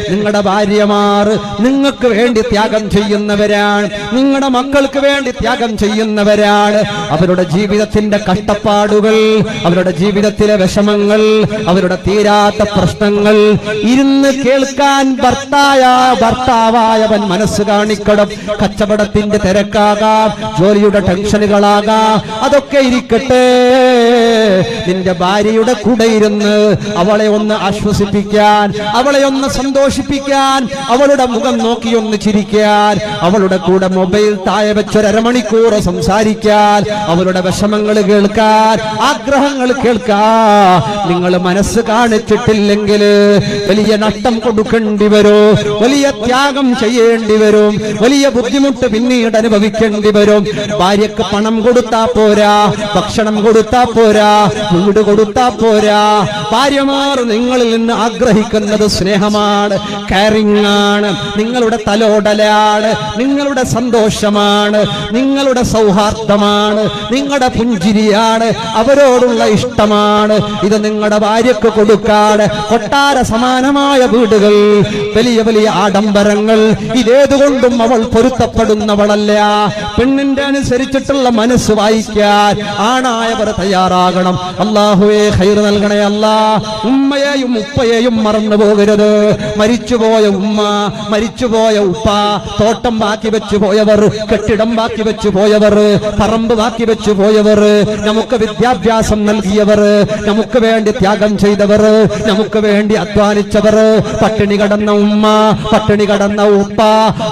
നിങ്ങളുടെ ഭാര്യമാർ നിങ്ങൾക്ക് വേണ്ടി ത്യാഗം ചെയ്യുന്നവരാണ്, നിങ്ങളുടെ മക്കൾക്ക് വേണ്ടി ത്യാഗം ചെയ്യുന്നവരാണ്. അവരുടെ ജീവിതത്തിന്റെ കഷ്ടപ്പാടുകൾ, അവരുടെ ജീവിതത്തിലെ വിഷമങ്ങൾ, അവരുടെ തീരാത്ത പ്രശ്നങ്ങൾ ഇരുന്ന് കേൾക്കാൻ ഭർത്താവായവൻ മനസ്സ് കാണിക്കണം. കച്ചവടത്തിന്റെ തിരക്കാകാം, ജോലിയുടെ ടെൻഷനുകളാകാം, അതൊക്കെ ഇരിക്കട്ടെ. നിന്റെ ഭാര്യയുടെ കൂടെ ഇരുന്ന് അവളെ ഒന്ന് ആശ്വസിപ്പിക്കാൻ, അവളെ ഒന്ന് സന്തോഷിപ്പിക്കാൻ, അവളുടെ മുഖം നോക്കി ഒന്ന് ചിരിക്കാൻ, അവളുടെ കൂടെ മൊബൈൽ താഴെ വെച്ചൊരമണിക്കൂർ സംസാരിക്കാൻ, അവളുടെ വിഷമങ്ങൾ കേൾക്കാൻ, ആഗ്രഹങ്ങൾ കേൾക്കാൻ നിങ്ങൾ മനസ്സ് കാണിച്ചിട്ടില്ലെങ്കിൽ വലിയ നഷ്ടം കൊടുക്കേണ്ടി വരും, വലിയ ത്യാഗം ചെയ്യേണ്ടി വരും, വലിയ ബുദ്ധിമുട്ട് പിന്നീട് അനുഭവിക്കേണ്ടി വരും. ഭാര്യക്ക് പണം കൊടുത്താ പോരാ, ഭക്ഷണം കൊടുത്താ പോരാ, വീട് കൊടുത്താ പോരാ. ഭാര്യമാർ നിങ്ങളിൽ നിന്ന് ആഗ്രഹിക്കുന്നത് സ്നേഹമാണ്, കെയറിംഗ് ആണ്, നിങ്ങളുടെ തലോടലാണ്, നിങ്ങളുടെ സന്തോഷമാണ്, നിങ്ങളുടെ സൗഹാർദ്ദമാണ്, നിങ്ങളുടെ പുഞ്ചിരിയാണ്, അവരോടുള്ള ഇഷ്ടമാണ്. ഇത് നിങ്ങളുടെ ഭാര്യക്ക് കൊടുക്കാൻ കൊട്ടാര സമാനമായ വീടുകൾ, വലിയ വലിയ ആഡംബരങ്ങൾ, ഇതേതുകൊണ്ടും അവൾ പൊരുത്തപ്പെടുന്നവളല്ല. പെണ്ണിന്റെ അനുസരിച്ചിട്ടുള്ള മനസ്സ് വായിക്കാൻ ആണായവർ തയ്യാറാകണം. അല്ലാഹുവേ ഖൈർ നൽകണേ അല്ലാ. ഉമ്മയെയും ഉപ്പയെയും മറന്നു പോകരുത്. മരിച്ചുപോയ ഉമ്മ, മരിച്ചുപോയ ഉപ്പ, തോട്ടം ബാക്കി വെച്ചു പോയവർ, കെട്ടിടം ബാക്കി വെച്ചു പോയവർ, പറമ്പ് ബാക്കി വെച്ചു പോയവർ, നമുക്ക് വിദ്യാഭ്യാസം നൽകിയവർ, നമുക്ക് വേണ്ടി ത്യാഗം ചെയ്തവർ, നമുക്ക് വേണ്ടി അധ്വാനിച്ചവർ, പട്ടിണി കടന്ന ഉമ്മ, പട്ടിണി കടന്ന ഉപ്പ,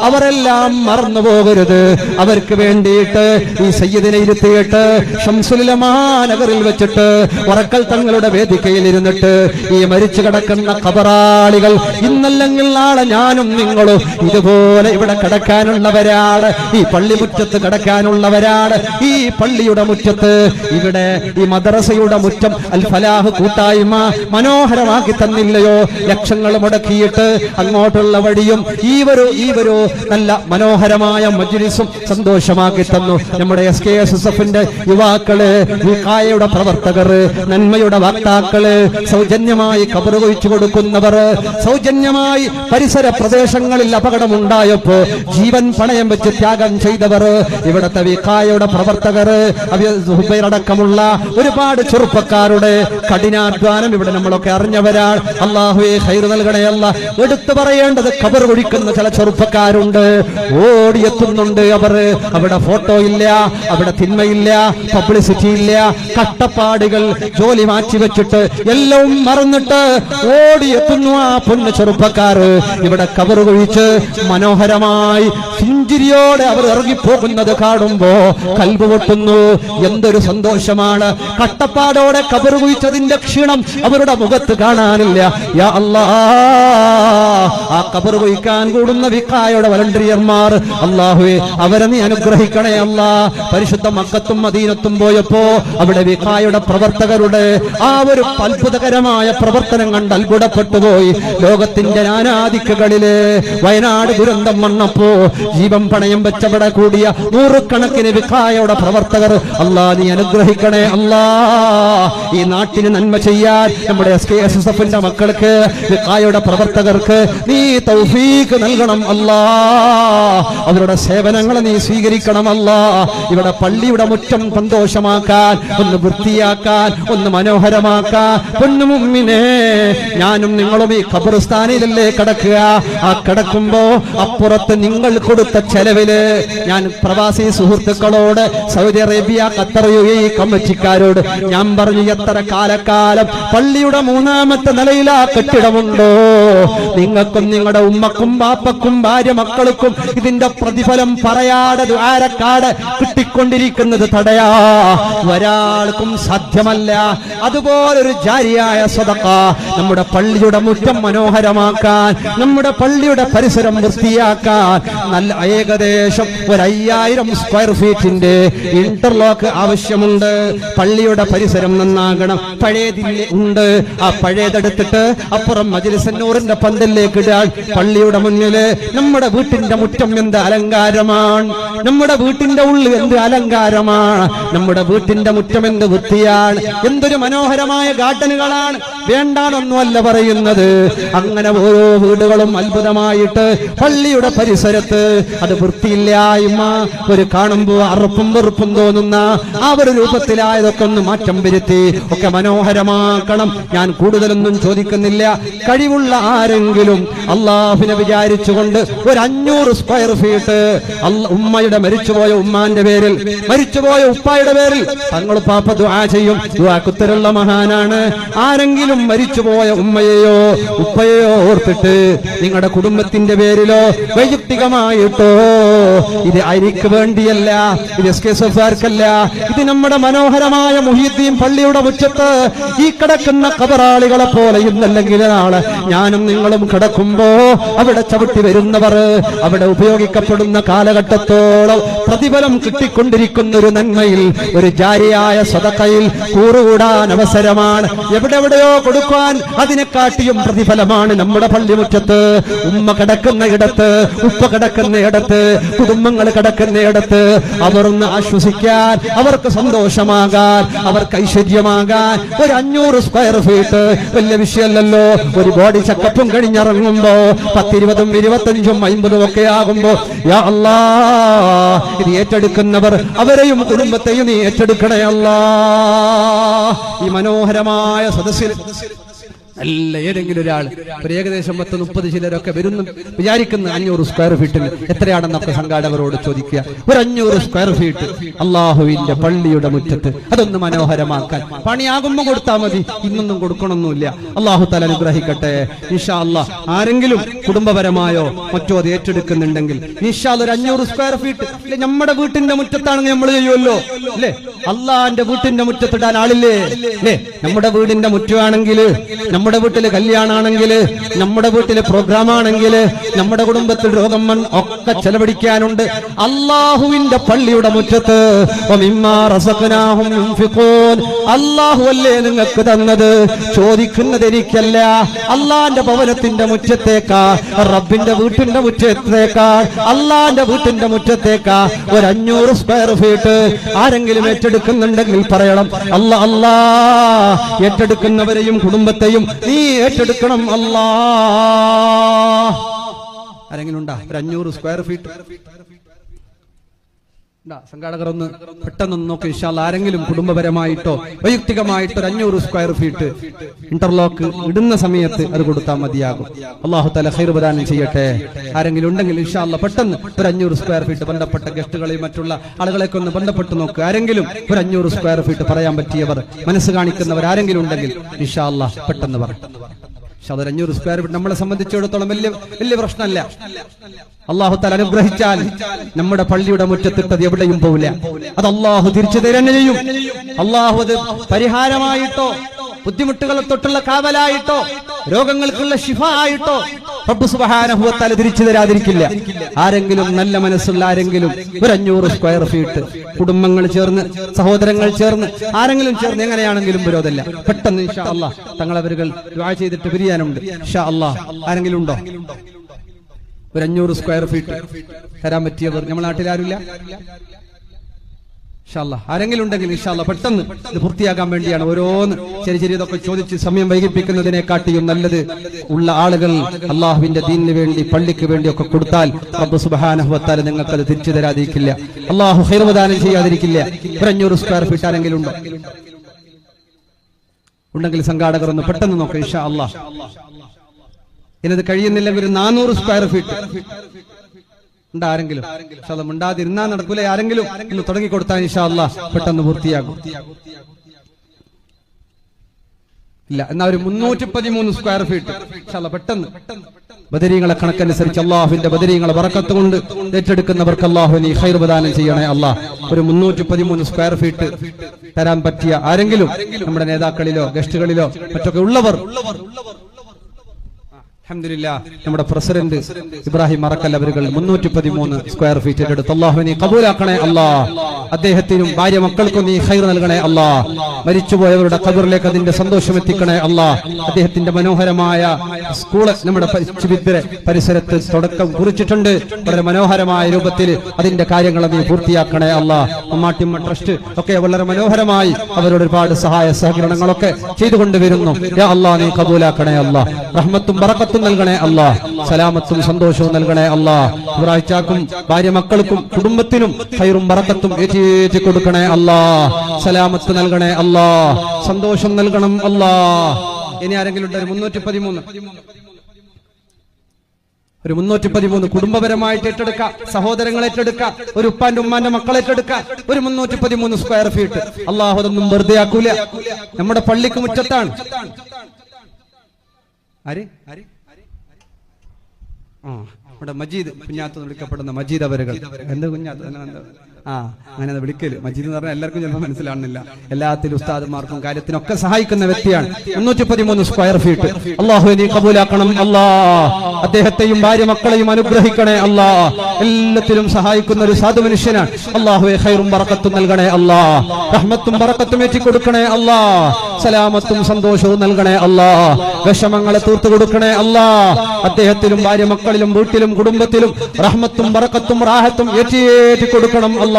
അവരെല്ലാം മറന്നു പോകരുത്. അവർക്ക് വേണ്ടിയിട്ട് ഈ സയ്യിദിനെ ഇരുത്തിയിട്ട് ശംസുലുലമാ നഗറിൽ വെച്ചിട്ട് വറക്കൽ തങ്ങളുടെ വേദികയിൽ ഇരുന്നിട്ട് ഈ മരിച്ചു കിടക്കുന്ന ഖബറാളികൾ ഇന്നല്ലെങ്കിൽ നാളെ ഞാനും നിങ്ങളും ഇതുപോലെ ഇവിടെ കിടക്കാനുള്ളവരാണ്, ഈ പള്ളിമുറ്റത്ത് കിടക്കാനുള്ളവരാണ്. ഈ പള്ളിയുടെ മുറ്റത്ത്, ഇവിടെ ഈ മദ്രസയുടെ മുറ്റം അൽ ഫലാഹ് കൂട്ടായ്മ മനോഹരമാക്കി തന്നില്ലയോ? ലക്ഷങ്ങൾ മുടക്കിയിട്ട് അങ്ങോട്ടുള്ള വഴിയും ഈവരോ നല്ല മനോഹരമായ മജ്ലിസും സന്തോഷമാക്കി തന്നു. നമ്മുടെ SKSSF-ന്റെ യുവാക്കള്, വിഖായയുടെ പ്രവർത്തകർ, നന്മയുടെ വക്താക്കള്, സൗജന്യമായി ഖബർ കുഴിച്ചു കൊടുക്കുന്നവർ, സൗജന്യമായി പരിസര പ്രദേശങ്ങളിൽ അപകടമുണ്ടായപ്പോ ജീവൻ പണയം വെച്ച് ത്യാഗം ചെയ്തവർ, ഇവിടത്തെ വിഖായയുടെ പ്രവർത്തകർ, അടക്കമുള്ള ഒരുപാട് ചെറുപ്പക്കാരുടെ കഠിനാധ്വാനം ഇവിടെ നമ്മളൊക്കെ അറിഞ്ഞവരാണ്. അല്ലാഹുവേ ഖൈർ നൽകണേ അല്ലാ. എടുത്തു പറയേണ്ടത് ഖബർ കുഴിക്കുന്ന ചില ചെറുപ്പക്കാരുണ്ട്, ഓടിയെത്തുന്നുണ്ട്. അവിടെ ഫോട്ടോ ഇല്ല, അവിടെ തിന്മയില്ല, പബ്ലിസിറ്റി ഇല്ല, കഷ്ടപ്പാടുകൾ, ജോലി മാറ്റി വെച്ചിട്ട് എല്ലാം മറന്നിട്ട് ഓടിയെത്തുന്നു ആ പൊന്നു ചെറുപ്പക്കാർ. ഇവിടെ ഖബർ കുഴിച്ച് മനോഹരമായി പുഞ്ചിരിയോടെ അവർ ഇറങ്ങിപ്പോകുന്നത് കാണുമ്പോ കൽബ് പൊട്ടുന്നു. എന്തൊരു സന്തോഷമാണ്. കഷ്ടപ്പാടോടെ ഖബർ കുഴിച്ചതിന്റെ ക്ഷീണം അവരുടെ മുഖത്ത് കാണാനില്ല. യാ അല്ലാഹ്, ആ ഖബർ കുഴിക്കാൻ കൂടുന്ന വിഖായയുടെ വളണ്ടിയർമാർ, അല്ലാഹുവേ അവരെ നീ അനുഗ്രഹിക്കണേ അല്ലാ. പരിശുദ്ധ മക്കത്തും മദീനത്തും പോയപ്പോ അവിടെ വിഖായയുടെ പ്രവർത്തകരുടെ ആ ഒരു അത്ഭുതകരമായ പ്രവർത്തനം കണ്ട് അത്ഭുതപ്പെട്ടു പോയി. ലോകത്തിന്റെ നാനാദിക്കുകളില് വയനാട് ദുരന്തം വന്നപ്പോ ജീവൻ പണയം വെച്ചവിടെ കൂടിയ നൂറുകണക്കിന് വിഖായയുടെ പ്രവർത്തകർ, അല്ലാ നീ അനുഗ്രഹിക്കണേ അല്ലാ. ഈ നാട്ടിന് നന്മ ചെയ്യാൻ നമ്മുടെ SKSSF-ന്റെ മക്കൾക്ക്, വിഖായയുടെ പ്രവർത്തകർക്ക് നീ തൗഫീഖ് നൽകണം അല്ലാ. അവരുടെ സേവനങ്ങൾ നീ സ്വീകരിക്കണം അല്ലാ. ഇവിടെ പള്ളിയുടെ മുറ്റം സന്തോഷമാക്കാൻ, ഒന്ന് വൃത്തിയാക്കാൻ, ഒന്ന് മനോഹരമാക്കാൻ. പൊന്നു മുഅ്മിനേ, ഞാനും നിങ്ങളും ഈ ഖബർസ്ഥാനിലല്ലേ കിടക്കുക. ആ കിടക്കുമ്പോ അപ്പുറത്ത് നിങ്ങൾ കൊടുത്ത ചെലവില് ഞാൻ പ്രവാസി സുഹൃത്തുക്കളോട്, സൗദി അറേബ്യ, ഖത്തർ, UAE കമ്മിറ്റിക്കാരോട് ഞാൻ പറഞ്ഞു, എത്ര കാലക്കാലം പള്ളിയുടെ മൂന്നാമത്തെ നിലയിൽ ആ കെട്ടിടമുണ്ടോ, നിങ്ങൾക്കും നിങ്ങളുടെ ഉമ്മക്കും ബാപ്പക്കും ഭാര്യ മക്കൾക്കും ഇതിന്റെ പ്രതിഫലം പറയാതെ ദുആരക്കാട് കിട്ടിക്കൊണ്ടിരിക്കുന്നത് തടയാ ഒരാൾക്കും സാധ്യമല്ല. അതുപോലൊരു ജാരിയായ സദഖ നമ്മുടെ പള്ളിയുടെ മുറ്റം മനോഹരമാക്കാൻ, നമ്മുടെ പള്ളിയുടെ പരിസരം വൃത്തിയാക്കാൻ നല്ല ഏകദേശം 5000 സ്ക്വയർ ഫീറ്റിന്റെ ഇന്റർലോക്ക് ആവശ്യമുണ്ട്. പള്ളിയുടെ പരിസരം നന്നാകണം. പഴയതില്ല ഉണ്ട്, ആ പഴയതെടുത്തിട്ട് അപ്പുറം മജ്‌ലിസുന്നൂറിന്റെ പന്തലിലേക്ക് ഇടാൻ. പള്ളിയുടെ മുന്നില് നമ്മുടെ വീട്ടിന്റെ മുറ്റം എന്ത് അലങ്കാരമാണ്, നമ്മുടെ വീട്ടിന്റെ ഉള്ളിൽ എന്ത് അലങ്കാരമാണ്, നമ്മുടെ വീട്ടിന്റെ മുറ്റം എന്ത് വൃത്തിയാണ്, എന്തൊരു മനോഹരമായ ഗാർഡനുകളാണ്. വേണ്ടാണെന്നല്ല പറയുന്നത്, അങ്ങനെ ഓരോ വീടുകളും അത്ഭുതമായിട്ട് പള്ളിയുടെ പരിസരത്ത് അത് വൃത്തിയില്ലായ്മ, ഒരു കാണുമ്പോൾ അറുപ്പും വെറുപ്പും തോന്നുന്ന ആ ഒരു രൂപത്തിലായതൊക്കെ ഒന്ന് മാറ്റം വരുത്തി ഒക്കെ മനോഹരമാക്കണം. ഞാൻ കൂടുതലൊന്നും ചോദിക്കുന്നില്ല. കഴിവുള്ള ആരെങ്കിലും അള്ളാഹുവിനെ വിചാരിച്ചുകൊണ്ട് ഒരു 500 സ്ക്വയർ ഫീറ്റ് ഉമ്മയുടെ മരിച്ചുപോയ ഉമ്മാന്റെ പേരിൽ, മരിച്ചുപോയ ഉപ്പായുടെ പേരിൽ തങ്ങൾ പാപ്പ ദുആ ചെയ്യും. ദുആക്ക് ഉത്തരമുള്ള മഹാനാണ്. ആരെങ്കിലും മരിച്ചുപോയ ഉമ്മയെയോ ഉപ്പയെയോ ഓർത്തിട്ട് നിങ്ങളുടെ കുടുംബത്തിന്റെ പേരിലോ വൈയക്തികമായിട്ടോ, ഇത് അരിക്ക് വേണ്ടിയല്ല, ഇത് SKSFർക്കല്ല, ഇത് നമ്മുടെ മനോഹരമായ മുഹീദ്ദീൻ പള്ളിയുടെ മുറ്റത്ത് ഈ കിടക്കുന്ന ഖബറാളികളെ പോലെ ഇന്നല്ലെങ്കിൽ നാളെ ഞാനും നിങ്ങളും കിടക്കുമ്പോ അവിടെ ചവിട്ടി വരുന്നവർ അവിടെ ഉപയോഗിക്കപ്പെടുന്ന കാലഘട്ടത്തോളം പ്രതിഫലം കിട്ടിക്കൊണ്ടിരിക്കുന്ന ഒരു നന്മയിൽ, ഒരു ജാരിയായ സദഖയിൽ കൂറുകൂടാൻ അവസരമാണ്. എവിടെയോ കൊടുക്കാൻ അതിനെക്കാട്ടിയും പ്രതിഫലമാണ് നമ്മുടെ പള്ളിമുറ്റത്ത്. ഉമ്മ കിടക്കുന്ന ഇടത്ത്, ഉപ്പ കിടക്കുന്ന ഇടത്ത്, കുടുംബങ്ങൾ കിടക്കുന്ന ഇടത്ത് അവർന്ന് ആശ്വസിക്കാൻ, അവർക്ക് സന്തോഷമാകാൻ, അവർക്ക് ഐശ്വര്യമാകാൻ ഒരു 500 സ്ക്വയർ ഫീറ്റ് വലിയ വിഷയമല്ലല്ലോ. ഒരു ബോഡി ചെക്കപ്പും കഴിഞ്ഞിറങ്ങുമ്പോ 10, 20, 25, 50 ഒക്കെ ആകുമ്പോ യാ അല്ലാ, ഇത് ഏറ്റെടുക്കുന്നവർ അവരെയും കുടുംബത്തെയും നീ ഏറ്റെടുക്കണേ അല്ലാ. ഈ മനോഹരമായ സദസ്സിൽ അല്ല ഏതെങ്കിലും ഒരാൾ ഏകദേശം 10-30 ചിലരൊക്കെ വരുന്നു വിചാരിക്കുന്ന 500 സ്ക്വയർ ഫീറ്റിന് എത്രയാണെന്നൊക്കെ സംഘാടകരോട് ചോദിക്കുക. ഒരു 500 സ്ക്വയർ ഫീറ്റ് അള്ളാഹുവിന്റെ പള്ളിയുടെ മുറ്റത്ത് അതൊന്ന് മനോഹരമാക്കാൻ പണിയാകുമ്പോ കൊടുത്താൽ മതി, ഇന്നൊന്നും കൊടുക്കണമെന്നില്ല. അള്ളാഹു തആല അനുഗ്രഹിക്കട്ടെ. ഇൻഷാ അല്ലാഹ് ആരെങ്കിലും കുടുംബപരമായോ മറ്റോ അത് ഏറ്റെടുക്കുന്നുണ്ടെങ്കിൽ ഇൻഷാ അല്ലാഹ് ഒരു 500 സ്ക്വയർ ഫീറ്റ് നമ്മുടെ വീട്ടിന്റെ മുറ്റത്താണെങ്കിൽ നമ്മൾ ചെയ്യുമല്ലോ അല്ലേ. അള്ളാന്റെ വീട്ടിന്റെ മുറ്റത്തിടാൻ ആളില്ലേ അല്ലേ. നമ്മുടെ വീടിന്റെ മുറ്റമാണെങ്കിൽ, നമ്മുടെ വീട്ടില് കല്യാണാണെങ്കിൽ, നമ്മുടെ വീട്ടില് പ്രോഗ്രാം ആണെങ്കിൽ, നമ്മുടെ കുടുംബത്തിൽ രോഗം ഒക്കെ ചെലവഴിക്കാനുണ്ട്. അള്ളാഹുവിന്റെ പള്ളിയുടെ മുറ്റത്ത് അള്ളാഹു അല്ലേ നിങ്ങൾക്ക് തന്നത്, ചോദിക്കുന്നത് എനിക്കല്ല. അള്ളാന്റെ ഭവനത്തിന്റെ മുറ്റത്തേക്കാൾ, റബ്ബിന്റെ വീട്ടിന്റെ മുറ്റത്തേക്കാൾ, അള്ളാന്റെ വീട്ടിന്റെ മുറ്റത്തേക്കാൾ ഒരു 500 സ്ക്വയർ ഫീറ്റ് ആരെങ്കിലും ഏറ്റെടുക്കുന്നുണ്ടെങ്കിൽ പറയണം. അല്ലാ ഏറ്റെടുക്കുന്നവരെയും കുടുംബത്തെയും നീ ഏറ്റെടുക്കണം അല്ലാ. ആരെങ്കിലും ഉണ്ടാ ഒരു 500 സ്ക്വയർ ഫീറ്റ്? സംഘാടകർ ഒന്ന് പെട്ടെന്നൊന്ന് നോക്കി. ഇൻഷാ അല്ലാഹ് ആരെങ്കിലും കുടുംബപരമായിട്ടോ വൈയക്തികമായിട്ടോ ഒരു 500 സ്ക്വയർ ഫീറ്റ് ഇന്റർലോക്ക് ഇടുന്ന സമയത്ത് അത് കൊടുത്താൽ മതിയാകും. അല്ലാഹു തആല ഖൈർ പ്രദാനം ചെയ്യട്ടെ. ആരെങ്കിലും ഉണ്ടെങ്കിൽ ഇൻഷാ അല്ലാഹ് പെട്ടെന്ന് ഒരു 500 സ്ക്വയർ ഫീറ്റ് ബന്ധപ്പെട്ട ഗസ്റ്റുകളെയും മറ്റുള്ള ആളുകളെയൊക്കെ ഒന്ന് ബന്ധപ്പെട്ട് നോക്കുക. ആരെങ്കിലും ഒരു 500 സ്ക്വയർ ഫീറ്റ് പറയാൻ പറ്റിയവർ, മനസ്സ് കാണിക്കുന്നവർ ആരെങ്കിലും ഉണ്ടെങ്കിൽ ഇൻഷാ അല്ലാഹ് പെട്ടെന്ന് പറ. 500 സ്ക്വയർ ഫീറ്റ് നമ്മളെ സംബന്ധിച്ചിടത്തോളം വലിയ പ്രശ്നമല്ല. അല്ലാഹു തആല അനുഗ്രഹിച്ചാൽ നമ്മുടെ പള്ളിയുടെ മുറ്റത്തിട്ടത് എവിടെയും പോവില്ല. അത് അല്ലാഹു തിരിച്ചു തരുന്ന ചെയ്യും. അല്ലാഹു അത് പരിഹാരമായിട്ടോ ബുദ്ധിമുട്ടുകളെ തൊട്ടുള്ള കാവലായിട്ടോ രോഗങ്ങൾക്കുള്ള ശിഫ ആയിട്ടോ റബ്ബ് സുബ്ഹാനഹു വ തആല തിരിച്ചു തരാതിരിക്കില്ല. ആരെങ്കിലും നല്ല മനസ്സുള്ള ആരെങ്കിലും ഒരു 500 സ്ക്വയർ ഫീറ്റ് കുടുംബങ്ങൾ ചേർന്ന്, സഹോദരങ്ങൾ ചേർന്ന്, ആരെങ്കിലും ചേർന്ന് എങ്ങനെയാണെങ്കിലും വിരോധമില്ല. പെട്ടെന്ന് ഇൻഷാ അല്ലാഹ് തങ്ങളവരുകൾ ദുആ ചെയ്തിട്ട് പിരിയാനുണ്ട്. ഇൻഷാ അല്ലാഹ് ആരെങ്കിലും ഉണ്ടോ ഒരു 500 സ്ക്വയർ ഫീറ്റ് തരാൻ പറ്റിയവർ? നമ്മുടെ നാട്ടിൽ ആരുമില്ല? ഇൻഷാ അല്ലാഹ് ആരെങ്കിലും ഉണ്ടെങ്കിൽ ഇൻഷാ അല്ലാഹ് പെട്ടെന്ന് ഇത് പൂർത്തിയാക്കാൻ വേണ്ടിയാണ്. ഓരോന്ന് ചെറിയതൊക്കെ ചോദിച്ച് സമയം വൈകിപ്പിക്കുന്നതിനെക്കാട്ടിയും നല്ലത് ഉള്ള ആളുകൾ അള്ളാഹുവിന്റെ ദീനിന് വേണ്ടി, പള്ളിക്ക് വേണ്ടിയൊക്കെ കൊടുത്താൽ റബ്ബ് സുബ്ഹാനഹു വ തആല നിങ്ങൾക്കത് തിരിച്ചു തരാതിരിക്കില്ല. അള്ളാഹു ഖൈർ പ്രദാനം ചെയ്യാതിരിക്കില്ല. ഒരു 500 സ്ക്വയർ ഫീറ്റ് ആരെങ്കിലും ഉണ്ടോ? ഉണ്ടെങ്കിൽ സംഘാടകർ ഒന്ന് പെട്ടെന്ന് നോക്കാം. ഇൻഷാ അല്ലാഹ് ഇന്നത് കഴിയുന്നില്ലെങ്കിൽ ഒരു 400 സ്ക്വയർ ഫീറ്റ് ഉണ്ട് ആരെങ്കിലും? ഉണ്ടാതിരുന്നാ നടക്കൂല. ആരെങ്കിലും ഇന്ന് തുടങ്ങി കൊടുത്താൽ ഇൻഷാ അല്ലാഹ് പെട്ടെന്ന് പൂർത്തിയാകും. ഇല്ല. എന്നാ ഒരു 313 സ്ക്വയർ ഫീറ്റ് പെട്ടെന്ന് ബദരീങ്ങളെ കണക്കനുസരിച്ച് അള്ളാഹുവിന്റെ ബദരീങ്ങളെ ബറക്കത്ത് കൊണ്ട് ഏറ്റെടുക്കുന്നവർക്ക് അള്ളാഹു നീ ഖൈർ പ്രദാനം ചെയ്യണേ അള്ളാഹ്. ഒരു 313 സ്ക്വയർ ഫീറ്റ് തരാൻ പറ്റിയ ആരെങ്കിലും നമ്മുടെ നേതാക്കളിലോ ഗസ്റ്റുകളിലോ മറ്റൊക്കെ ഉള്ളവർ, അൽഹംദുലില്ലാഹ് നമ്മുടെ പ്രസിഡന്റ് ഇബ്രാഹിം മറക്കൽ അവരുകൾ 313 സ്ക്വയർ ഫീറ്റ് ഏറ്റെടുത്ത് അല്ലാഹു നീ കബൂലാക്കണേ അല്ലാഹ്. അദ്ദേഹത്തിനും ഭാര്യ മക്കൾക്കും നീ ഖൈർ നൽകണേ അല്ലാഹ്. മരിച്ചുപോയവരുടെ ഖബറിലേക്ക് അതിന്റെ സന്തോഷം എത്തിക്കണേ അല്ലാഹ്. അദ്ദേഹത്തിന്റെ മനോഹരമായ സ്കൂള് നമ്മുടെ പരിസരത്ത് തുടക്കം കുറിച്ചിട്ടുണ്ട്. വളരെ മനോഹരമായ രൂപത്തിൽ അതിന്റെ കാര്യങ്ങൾ നീ പൂർത്തിയാക്കണേ അല്ലാഹ്. മമ്മാട്ടിമ്മ ട്രസ്റ്റ് ഒക്കെ വളരെ മനോഹരമായി അവരോട് ഒരുപാട് സഹായ സഹകരണങ്ങളൊക്കെ ചെയ്തുകൊണ്ടുവരുന്നു. യാ അല്ലാഹ് നീ കബൂലാക്കണേ അല്ലാഹ്. റഹ്മത്തും ബറക്കത്തും നൽകണേ അല്ലാഹ്. സലാമത്തും സന്തോഷവും നൽകണേ അല്ലാഹ്. ഇബ്രാഹിച്ചാക്കും ഭാര്യ മക്കൾക്കും കുടുംബത്തിനും ഖൈറും ബറക്കത്തും ഏറ്റി കൊടുക്കണേ അല്ലാഹ്. സലാമത്ത് നൽകണേ അല്ലാഹ്. സന്തോഷം നൽകണം അല്ലാഹ്. ഇനി ആരെങ്കിലും ഉണ്ട്? 313 കുടുംബപരമായിട്ട് ഏറ്റെടുക്കുക, സഹോദരങ്ങളെ ഏറ്റെടുക്കുക, ഒരു ഉപ്പാന്റെ ഉമ്മാന്റെ മക്കളെ ഏറ്റെടുക്കുക. ഒരു 313 സ്ക്വയർ ഫീറ്റ് അല്ലാഹു അതൊന്നും വെറുതെ ആക്കൂല. നമ്മുടെ പള്ളിക്ക് മുറ്റത്താണ്. ഇവിടെ മജീദ് കുഞ്ഞാത്ത് വിളിക്കപ്പെടുന്ന മജീദ് അവരുകൾ. എന്ത് കുഞ്ഞാത്ത്? അങ്ങനെ വിളിക്കല് മജീദ് എന്ന് പറഞ്ഞാൽ എല്ലാവർക്കും ചിലപ്പോൾ മനസ്സിലാവുന്നില്ല. എല്ലാത്തിലും ഉസ്താദുമാർക്കും കാര്യത്തിനൊക്കെ സഹായിക്കുന്ന വ്യക്തിയാണ്. 313 സ്ക്വയർ ഫീറ്റ് അല്ലാഹു നീ കബൂലാക്കണം അല്ലാഹ്. അദ്ദേഹത്തെയും ഭാര്യ മക്കളെയും അനുഗ്രഹിക്കണേ അല്ലാഹ്. എല്ലാത്തിലും സഹായിക്കുന്ന ഒരു സാധു മനുഷ്യനാണ്. അല്ലാഹുവേ ഖൈറും ബറക്കത്തും നൽകണേ അല്ലാഹ്. റഹ്മത്തും ബറക്കത്തും ഏറ്റി കൊടുക്കണേ അല്ലാഹ്. സലാമത്തും സന്തോഷവും നൽകണേ അല്ലാഹ്. വിഷമങ്ങളെ തീർത്തു കൊടുക്കണേ അല്ലാഹ്. അദ്ദേഹത്തിലും ഭാര്യ മക്കളിലും വീട്ടിലും കുടുംബത്തിലും റഹ്മത്തും ബറക്കത്തും റാഹത്തും ഏറ്റി കൊടുക്കണം അല്ലാഹ്.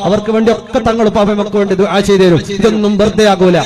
അവർക്ക് വേണ്ടി ഒക്കെ തങ്ങൾ പാപമൊക്കെ വേണ്ടി ദുആ ചെയ്തു തരും. ഇതൊന്നും വെറുതെ ആകൂല.